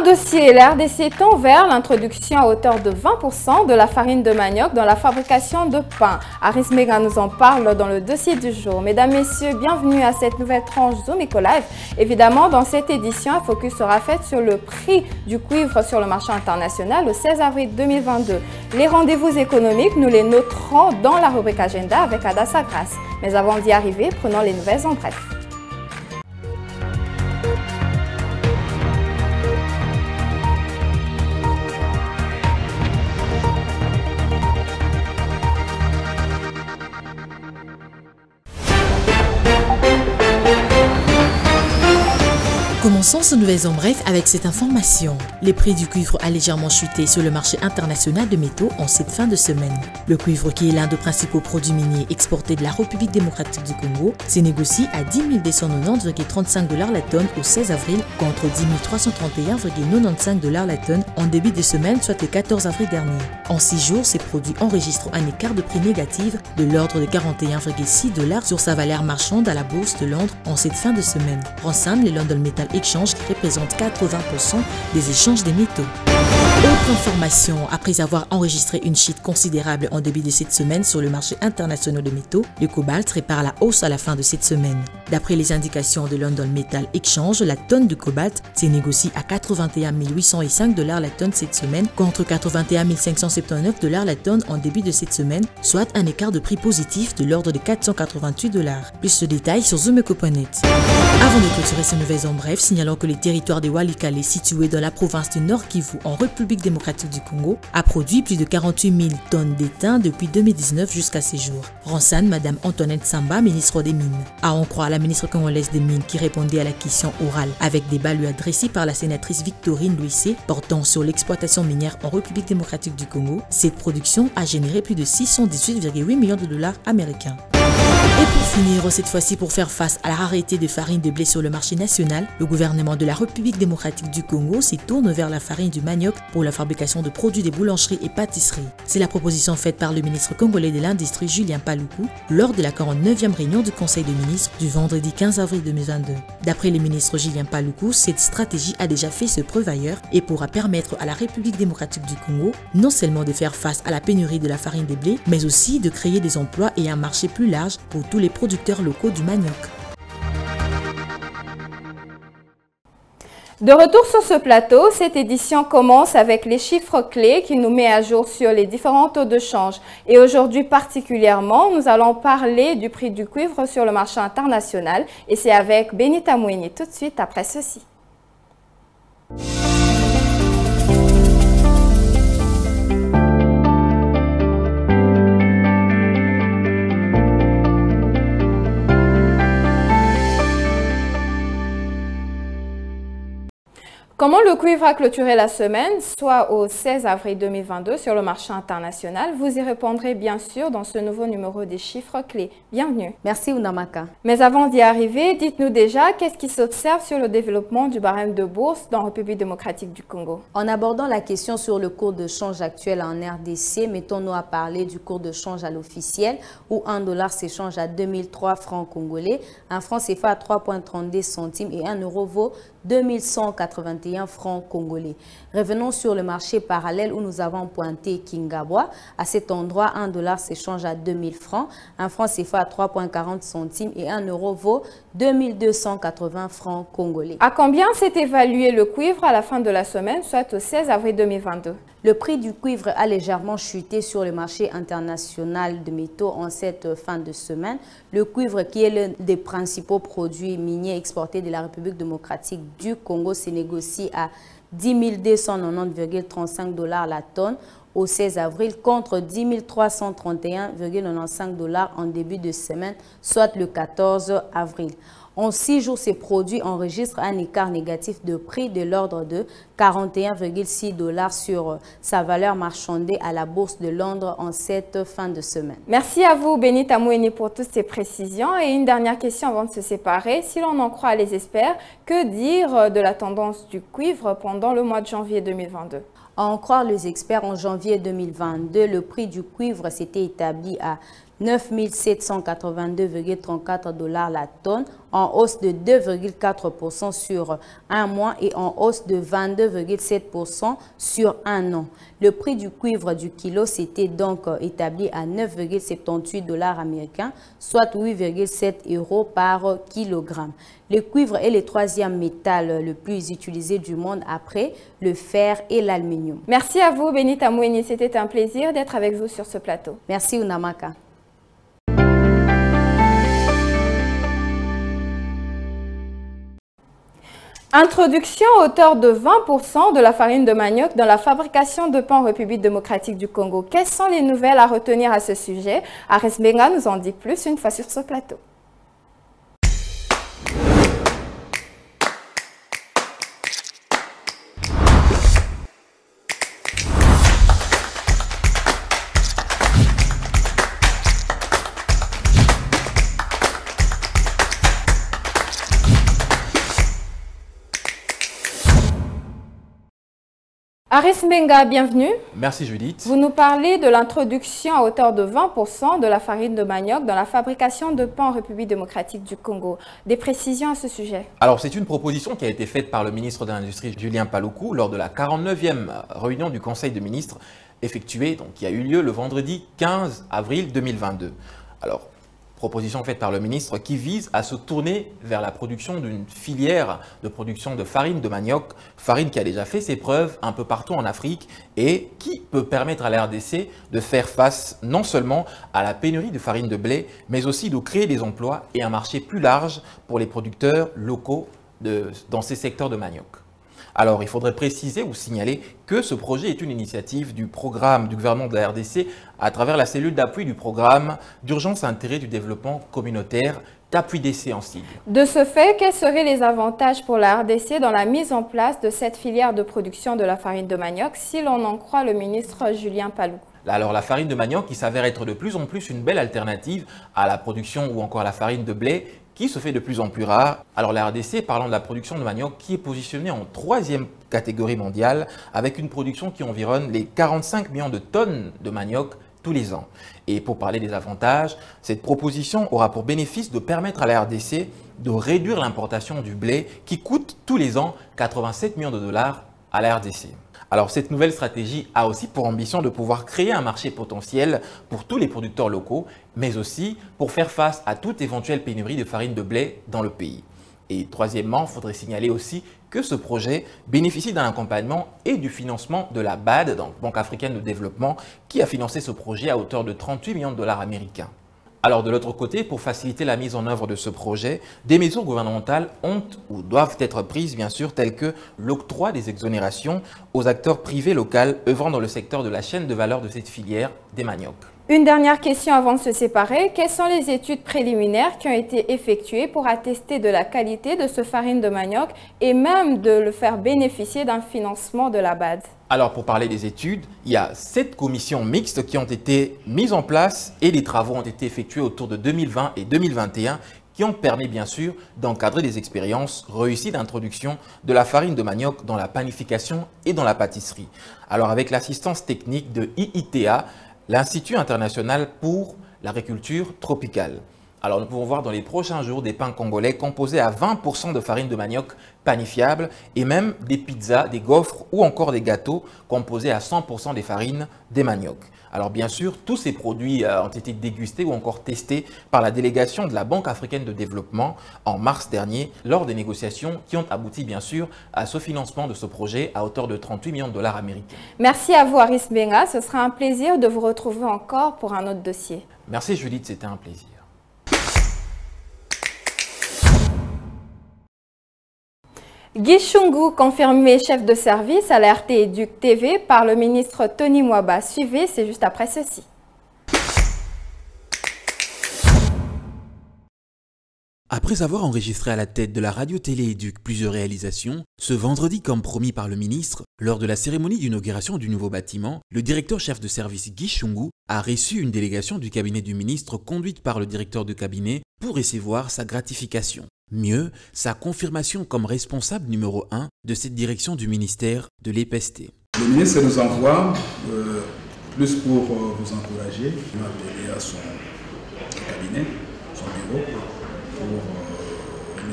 dossier, la RDC tend vers l'introduction à hauteur de 20% de la farine de manioc dans la fabrication de pain. Aris Mega nous en parle dans le dossier du jour. Mesdames, Messieurs, bienvenue à cette nouvelle tranche Zoom Eco Live. Évidemment, dans cette édition, un focus sera fait sur le prix du cuivre sur le marché international le 16 avril 2022. Les rendez-vous économiques, nous les noterons dans la rubrique Agenda avec Adassa Grasse. Mais avant d'y arriver, prenons les nouvelles en bref. Commençons ce nouvelles en bref avec cette information. Les prix du cuivre a légèrement chuté sur le marché international de métaux en cette fin de semaine. Le cuivre, qui est l'un des principaux produits miniers exportés de la République démocratique du Congo, se négocie à 10 290,35 $ la tonne au 16 avril contre 10 331,95 $ la tonne en début de semaine, soit le 14 avril dernier. En 6 jours, ces produits enregistrent un écart de prix négatif de l'ordre de 41,6 $ sur sa valeur marchande à la bourse de Londres en cette fin de semaine. Renseigne les London Metal Exchange qui représente 80% des échanges des métaux. Autre information, après avoir enregistré une chute considérable en début de cette semaine sur le marché international de métaux, le cobalt répare la hausse à la fin de cette semaine. D'après les indications de London Metal Exchange, la tonne de cobalt s'est négociée à 81 805 $ la tonne cette semaine contre 81 579 $ la tonne en début de cette semaine, soit un écart de prix positif de l'ordre de 488 $. Plus de détails sur Zoom.net. Avant de clôturer ces nouvelles en bref, signalons que le territoire de Walikale, situé dans la province du Nord Kivu en République démocratique du Congo, a produit plus de 48 000 tonnes d'étain depuis 2019 jusqu'à ces jours. Renseigne Madame Antoinette Samba, ministre des Mines. À en croire la ministre congolaise des Mines qui répondait à la question orale avec débat lui adressé par la sénatrice Victorine Louissé portant sur l'exploitation minière en République démocratique du Congo, cette production a généré plus de 618,8 millions de dollars américains. Et pour finir, cette fois-ci pour faire face à la rareté de farine de blé sur le marché national, le gouvernement de la République démocratique du Congo s'y tourne vers la farine du manioc pour la fabrication de produits des boulangeries et pâtisseries. C'est la proposition faite par le ministre congolais de l'Industrie Julien Paluku lors de la 49e réunion du Conseil des ministres du vendredi 15 avril 2022. D'après le ministre Julien Paluku, cette stratégie a déjà fait ses preuves ailleurs et pourra permettre à la République démocratique du Congo non seulement de faire face à la pénurie de la farine de blé, mais aussi de créer des emplois et un marché plus large pour tous les producteurs locaux du manioc. De retour sur ce plateau, cette édition commence avec les chiffres clés qui nous met à jour sur les différents taux de change. Et aujourd'hui particulièrement, nous allons parler du prix du cuivre sur le marché international. Et c'est avec Benita Mouini tout de suite après ceci. Comment le cuivre a clôturé la semaine, soit au 16 avril 2022 sur le marché international? Vous y répondrez bien sûr dans ce nouveau numéro des chiffres clés. Bienvenue. Merci Ounamaka. Mais avant d'y arriver, dites-nous déjà qu'est-ce qui s'observe sur le développement du barème de bourse dans la République démocratique du Congo. En abordant la question sur le cours de change actuel en RDC, mettons-nous à parler du cours de change à l'officiel où 1 dollar s'échange à 2003 francs congolais, un franc CFA à 3,32 centimes et 1 euro vaut 2181 francs congolais. Revenons sur le marché parallèle où nous avons pointé Kingabwa. À cet endroit, 1 dollar s'échange à 2000 francs, un franc CFA à 3,40 centimes et 1 euro vaut 2280 francs congolais. À combien s'est évalué le cuivre à la fin de la semaine, soit au 16 avril 2022? Le prix du cuivre a légèrement chuté sur le marché international de métaux en cette fin de semaine. Le cuivre, qui est l'un des principaux produits miniers exportés de la République démocratique du Congo, se négocie à 10 290,35 $ la tonne au 16 avril contre 10 331,95 $ en début de semaine, soit le 14 avril. En 6 jours, ces produits enregistrent un écart négatif de prix de l'ordre de 41,6 $ sur sa valeur marchandée à la bourse de Londres en cette fin de semaine. Merci à vous, Benita Mouini, pour toutes ces précisions. Et une dernière question avant de se séparer. Si l'on en croit les experts, que dire de la tendance du cuivre pendant le mois de janvier 2022? À en croire les experts, en janvier 2022, le prix du cuivre s'était établi à 9 782,34 $ la tonne, en hausse de 2,4% sur un mois et en hausse de 22,7% sur un an. Le prix du cuivre du kilo s'était donc établi à 9,78 $ américains, soit 8,7 € par kilogramme. Le cuivre est le troisième métal le plus utilisé du monde après le fer et l'aluminium. Merci à vous, Benita Moueni. C'était un plaisir d'être avec vous sur ce plateau. Merci, Unamaka. Introduction à hauteur de 20% de la farine de manioc dans la fabrication de pain en République démocratique du Congo. Quelles sont les nouvelles à retenir à ce sujet? Aris Benga nous en dit plus une fois sur ce plateau. Aris Benga, bienvenue. Merci Judith. Vous nous parlez de l'introduction à hauteur de 20% de la farine de manioc dans la fabrication de pain en République démocratique du Congo. Des précisions à ce sujet? Alors c'est une proposition qui a été faite par le ministre de l'Industrie Julien Paluku lors de la 49e réunion du Conseil de ministres effectuée, donc qui a eu lieu le vendredi 15 avril 2022. Alors, proposition faite par le ministre qui vise à se tourner vers la production d'une filière de production de farine de manioc, farine qui a déjà fait ses preuves un peu partout en Afrique et qui peut permettre à la RDC de faire face non seulement à la pénurie de farine de blé, mais aussi de créer des emplois et un marché plus large pour les producteurs locaux dans ces secteurs de manioc. Alors, il faudrait préciser ou signaler que ce projet est une initiative du programme du gouvernement de la RDC à travers la cellule d'appui du programme d'urgence intérêt du développement communautaire d'appui d'essai en sigle. De ce fait, quels seraient les avantages pour la RDC dans la mise en place de cette filière de production de la farine de manioc si l'on en croit le ministre Julien Paluku? Alors, la farine de manioc qui s'avère être de plus en plus une belle alternative à la production ou encore à la farine de blé qui se fait de plus en plus rare. Alors la RDC, parlant de la production de manioc, qui est positionnée en 3e catégorie mondiale avec une production qui environne les 45 millions de tonnes de manioc tous les ans. Et pour parler des avantages, cette proposition aura pour bénéfice de permettre à la RDC de réduire l'importation du blé qui coûte tous les ans 87 millions de dollars à la RDC. Alors cette nouvelle stratégie a aussi pour ambition de pouvoir créer un marché potentiel pour tous les producteurs locaux, mais aussi pour faire face à toute éventuelle pénurie de farine de blé dans le pays. Et troisièmement, il faudrait signaler aussi que ce projet bénéficie d'un accompagnement et du financement de la BAD, donc Banque africaine de développement, qui a financé ce projet à hauteur de 38 millions de dollars américains. Alors de l'autre côté, pour faciliter la mise en œuvre de ce projet, des mesures gouvernementales ont ou doivent être prises bien sûr, telles que l'octroi des exonérations aux acteurs privés locaux œuvrant dans le secteur de la chaîne de valeur de cette filière des maniocs. Une dernière question avant de se séparer. Quelles sont les études préliminaires qui ont été effectuées pour attester de la qualité de ce farine de manioc et même de le faire bénéficier d'un financement de la BAD? Alors pour parler des études, il y a 7 commissions mixtes qui ont été mises en place et les travaux ont été effectués autour de 2020 et 2021 qui ont permis bien sûr d'encadrer des expériences réussies d'introduction de la farine de manioc dans la panification et dans la pâtisserie. Alors avec l'assistance technique de IITA, l'Institut international pour l'agriculture tropicale. Alors nous pouvons voir dans les prochains jours des pains congolais composés à 20% de farine de manioc panifiable et même des pizzas, des gaufres ou encore des gâteaux composés à 100% des farines des manioc. Alors bien sûr, tous ces produits ont été dégustés ou encore testés par la délégation de la Banque africaine de développement en mars dernier lors des négociations qui ont abouti bien sûr à ce financement de ce projet à hauteur de 38 millions de dollars américains. Merci à vous Aris Benga, ce sera un plaisir de vous retrouver encore pour un autre dossier. Merci Judith, c'était un plaisir. Guy Chungu, confirmé chef de service à la RT-Éduc TV par le ministre Tony Mwaba. Suivez, c'est juste après ceci. Après avoir enregistré à la tête de la radio-télé-éduc plusieurs réalisations, ce vendredi, comme promis par le ministre, lors de la cérémonie d'inauguration du nouveau bâtiment, le directeur chef de service Guy Chungu a reçu une délégation du cabinet du ministre conduite par le directeur de cabinet pour recevoir sa gratification. Mieux, sa confirmation comme responsable numéro 1 de cette direction du ministère de l'EPST. Le ministre nous envoie, plus pour vous encourager, m'appeler à son cabinet, son bureau, pour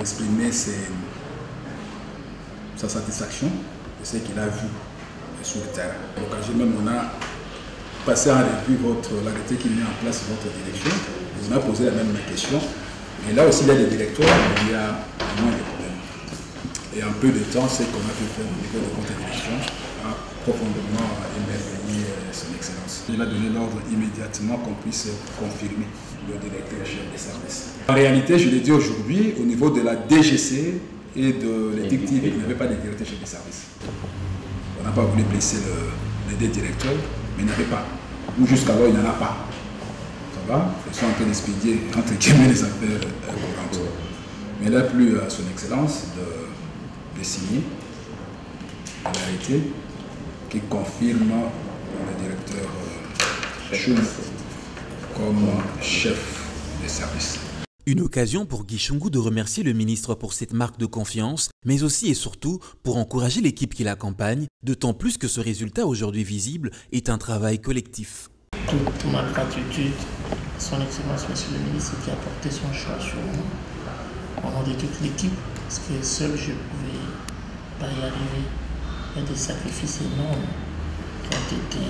exprimer sa satisfaction de ce qu'il a vu sur le terrain. À l'occasion même, on a passé en revue l'arrêté qui met en place votre direction. On a posé la même question. Et là aussi, il y a des directeurs, il y a moins de problèmes. Et en peu de temps, ce qu'on a pu faire au niveau de votre direction a profondément émerveillé son excellence. Il a donné l'ordre immédiatement qu'on puisse confirmer le directeur chef des services. En réalité, je l'ai dit aujourd'hui, au niveau de la DGC et de l'éthique TV, il n'y avait pas de directeur chef des services. On n'a pas voulu blesser les deux directeurs, mais il n'y avait pas. Ou jusqu'alors, il n'y en a pas. Ça va? Ils sont en train d'expédier, entre guillemets, les affaires courantes. Mais il a plu à son excellence de signer l'arrêté qui confirme le directeur Choum comme chef des services. Une occasion pour Guy Chungu de remercier le ministre pour cette marque de confiance, mais aussi et surtout pour encourager l'équipe qui l'accompagne, d'autant plus que ce résultat aujourd'hui visible est un travail collectif. Toute ma gratitude à son excellence, monsieur le ministre, qui a porté son choix sur nous, au nom de toute l'équipe, parce que seul je ne pouvais pas y arriver. Il y a des sacrifices énormes qui ont été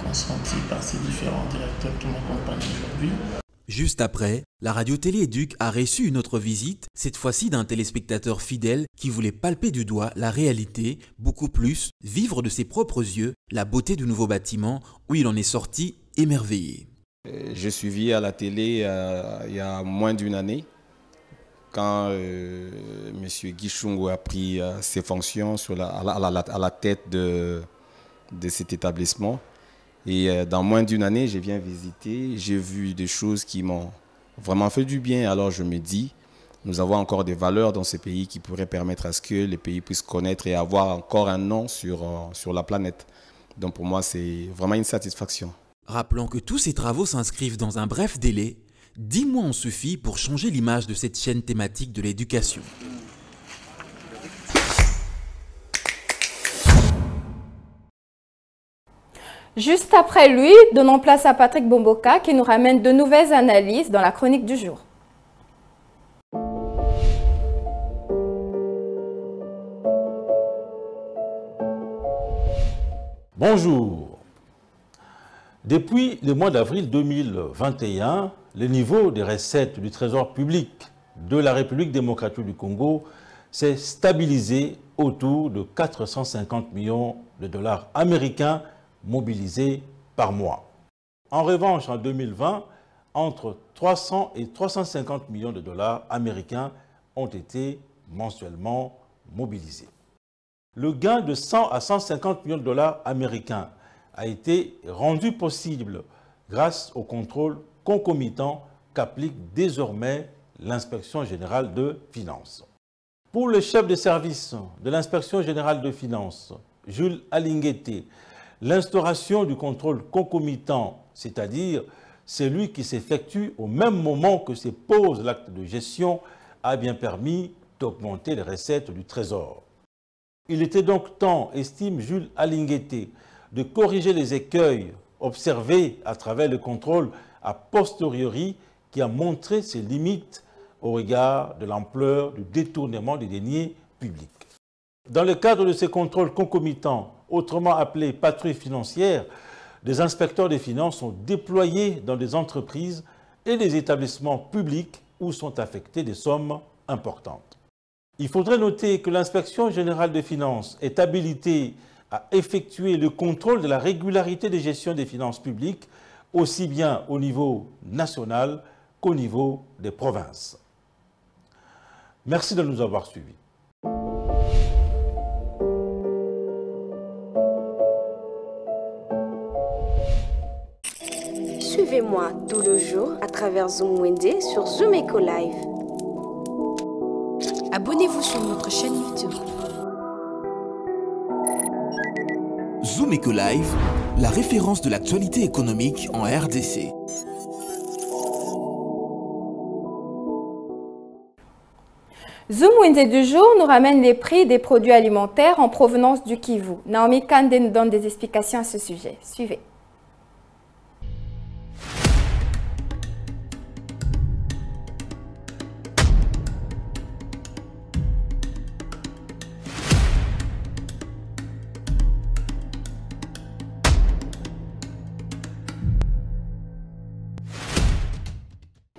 consentis par ces différents directeurs qui m'accompagnent aujourd'hui. Juste après, la radio-télé-éduc a reçu une autre visite, cette fois-ci d'un téléspectateur fidèle qui voulait palper du doigt la réalité, beaucoup plus, vivre de ses propres yeux la beauté du nouveau bâtiment où il en est sorti émerveillé. J'ai suivi à la télé il y a moins d'une année, quand M. Guy Chungu a pris ses fonctions à la tête de cet établissement. Et dans moins d'une année, je viens visiter, j'ai vu des choses qui m'ont vraiment fait du bien. Alors je me dis, nous avons encore des valeurs dans ce pays qui pourraient permettre à ce que les pays puissent connaître et avoir encore un nom sur la planète. Donc pour moi, c'est vraiment une satisfaction. Rappelons que tous ces travaux s'inscrivent dans un bref délai. 10 mois ont suffi pour changer l'image de cette chaîne thématique de l'éducation. Juste après lui, donnons place à Patrick Bomboka qui nous ramène de nouvelles analyses dans la chronique du jour. Bonjour. Depuis le mois d'avril 2021, le niveau des recettes du Trésor public de la République démocratique du Congo s'est stabilisé autour de 450 millions de dollars américains mobilisés par mois. En revanche, en 2020, entre 300 et 350 millions de dollars américains ont été mensuellement mobilisés. Le gain de 100 à 150 millions de dollars américains a été rendu possible grâce au contrôle concomitant qu'applique désormais l'Inspection générale de finances. Pour le chef de service de l'Inspection générale de finances, Jules Alinguete, l'instauration du contrôle concomitant, c'est-à-dire celui qui s'effectue au même moment que se pose l'acte de gestion, a bien permis d'augmenter les recettes du Trésor. Il était donc temps, estime Jules Alinguete, de corriger les écueils observés à travers le contrôle a posteriori qui a montré ses limites au regard de l'ampleur du détournement des deniers publics. Dans le cadre de ces contrôles concomitants, autrement appelés patrouilles financières, des inspecteurs des finances sont déployés dans des entreprises et des établissements publics où sont affectées des sommes importantes. Il faudrait noter que l'Inspection générale des finances est habilitée à effectuer le contrôle de la régularité des gestions des finances publiques, aussi bien au niveau national qu'au niveau des provinces. Merci de nous avoir suivis. Suivez-moi tout le jour à travers Zoom Wende sur Zoom Eco Live. Abonnez-vous sur notre chaîne YouTube. Zoom Eco Live, la référence de l'actualité économique en RDC. Zoom Wednesday du jour nous ramène les prix des produits alimentaires en provenance du Kivu. Naomi Kande nous donne des explications à ce sujet. Suivez.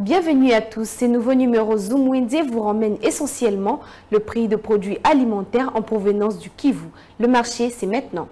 Bienvenue à tous. Ces nouveaux numéros Zoom Wednesday vous ramènent essentiellement le prix de produits alimentaires en provenance du Kivu. Le marché, c'est maintenant.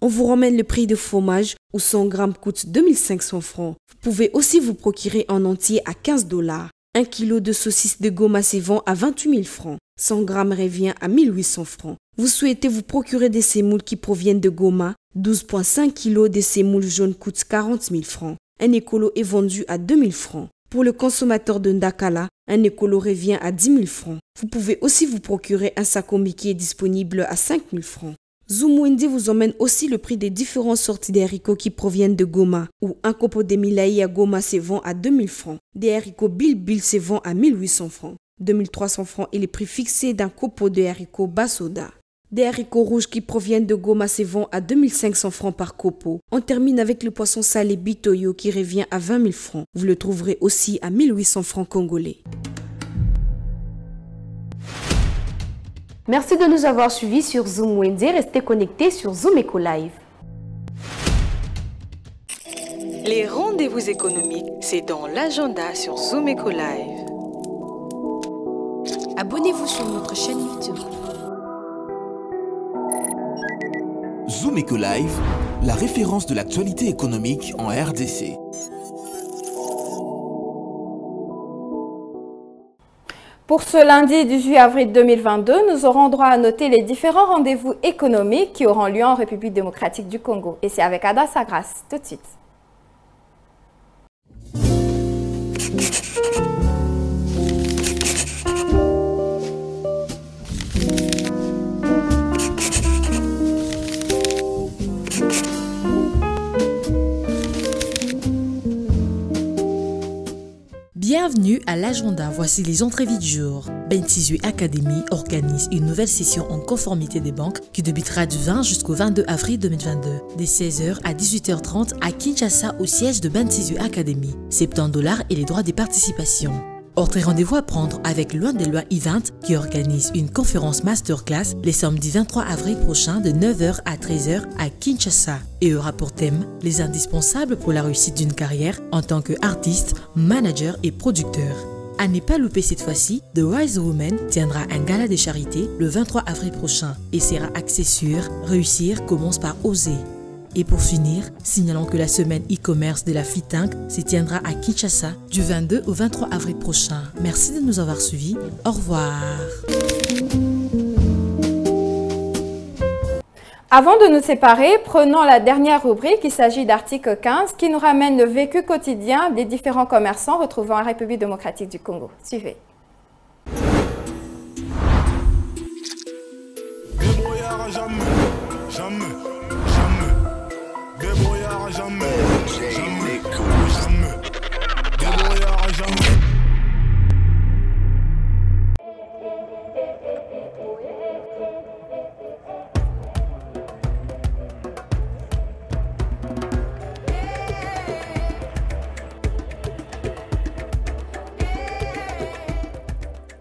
On vous ramène le prix de fromage où 100 grammes coûte 2500 francs. Vous pouvez aussi vous procurer en entier à 15 $. 1 kg de saucisses de Goma se vend à 28 000 francs. 100 grammes revient à 1800 francs. Vous souhaitez vous procurer des sémoules qui proviennent de Goma? 12,5 kg de sémoules jaunes coûtent 40 000 francs. Un écolo est vendu à 2 000 francs. Pour le consommateur de Ndakala, un écolo revient à 10 000 francs. Vous pouvez aussi vous procurer un sacombi qui est disponible à 5 000 francs. Zoom Wednesday vous emmène aussi le prix des différentes sortes des haricots qui proviennent de Goma, où un copeau de milaï à Goma se vend à 2 000 francs. Des haricots Bilbil se vend à 1 800 francs. 2 300 francs est le prix fixé d'un copeau de haricots Basoda. Des haricots rouges qui proviennent de Goma se vendent à 2 500 francs par copeau. On termine avec le poisson salé Bitoyo qui revient à 20 000 francs. Vous le trouverez aussi à 1 800 francs congolais. Merci de nous avoir suivis sur Zoom Wednesday. Restez connectés sur Zoom Eco Live. Les rendez-vous économiques, c'est dans l'agenda sur Zoom Eco Live. Abonnez-vous sur notre chaîne YouTube. Zoom Eco Live, la référence de l'actualité économique en RDC. Pour ce lundi 18 avril 2022, nous aurons droit à noter les différents rendez-vous économiques qui auront lieu en République démocratique du Congo. Et c'est avec Ada Sagras, tout de suite. Bienvenue à l'agenda, voici les entrevues du jour. Bentizue Academy organise une nouvelle session en conformité des banques qui débutera du 20 jusqu'au 22 avril 2022, de 16h à 18h30 à Kinshasa au siège de Bentizue Academy. 70 $ et les droits de participation. Autre rendez-vous à prendre avec Loin de Loin Event qui organise une conférence masterclass les samedis 23 avril prochain de 9h à 13h à Kinshasa et aura pour thème les indispensables pour la réussite d'une carrière en tant qu'artiste, manager et producteur. À ne pas louper cette fois-ci, The Wise Woman tiendra un gala de charité le 23 avril prochain et sera axé sur « Réussir commence par oser ». Et pour finir, signalons que la semaine e-commerce de la FITINC se tiendra à Kinshasa du 22 au 23 avril prochain. Merci de nous avoir suivis. Au revoir. Avant de nous séparer, prenons la dernière rubrique. Il s'agit d'article 15 qui nous ramène le vécu quotidien des différents commerçants retrouvés en République démocratique du Congo. Suivez.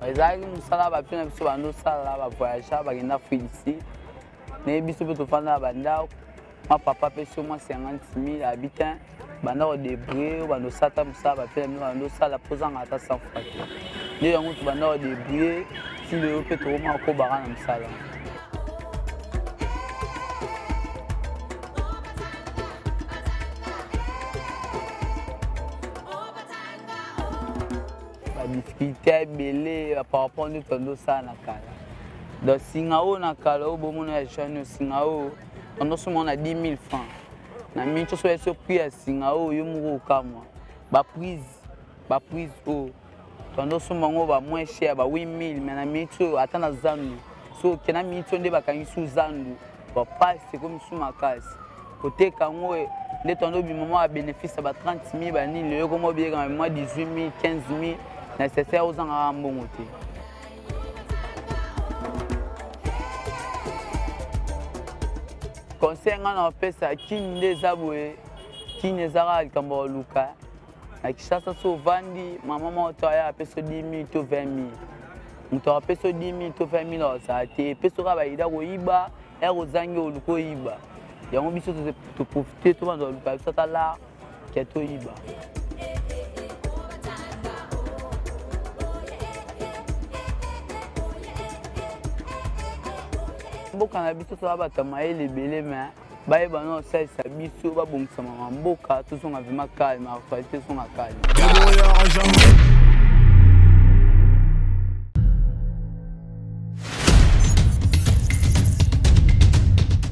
ezalaki mosala bapena biso bandosala bavoyagea bakenda Afrique naye biso mpe tofanda na bandako mwa papa mpe so mwa 50 000 habitants bandako débrouye bandosata mosala bapena biso bandosala pozanga ata 100 francs te nde yango tobandako débrouye tilo mpe tokomaka kobaka na mosala difficulté ebele par rapport à nous ça na kala donc singao na kala au bomo na jeune singao on a seulement 10 000 francs na mincho so eso prix à singao yo moko kamwa ba prise o tondo seulement ba moins cher ba 8 000 mais na mincho atana zandu so kena mincho nde bakangi su zandu ba passe comme sous ma casse côté kango nde tondo bi moment a bénéfice ba 30 000 ba ni le comme bien quand même 18 000 15 000 nécessaire aux gens mbongo te conseil ngana pesa kini ndeza boye kini ezaka likambo luka na Kinshasa so vandi mama moto aya pesa 10 000 to 20 000 moto pesa 10 000 to 20 000 ça te pesa ka baida ko iba ero zangi oluko iba yango biso to profiter to bando luka ça la ke toyiba. Mboka na biso toza bato mayele ebele me bayeba na osalisa biso babongisama na mboka tozonga vraimen calme, actualité ezonga calme.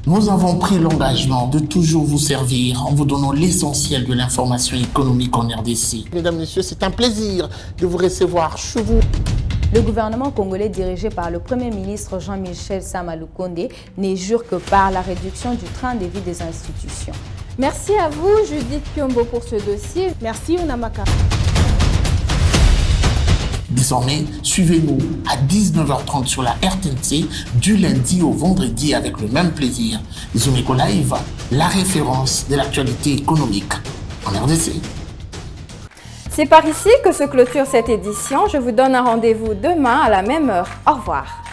Nous avons pris l'engagement de toujours vous servir en vous donnant l'essentiel de l'information économique en RDC. Mesdames, Messieurs, c'est un plaisir de vous recevoir chez vous. Le gouvernement congolais dirigé par le Premier ministre Jean-Michel Sama Lukonde n'est jure que par la réduction du train de vie des institutions. Merci à vous, Judith Piombo, pour ce dossier. Merci, Onamaka. Désormais, suivez-nous à 19h30 sur la RTNC du lundi au vendredi avec le même plaisir. Zumeko Live, la référence de l'actualité économique en RDC. C'est par ici que se clôture cette édition. Je vous donne un rendez-vous demain à la même heure. Au revoir.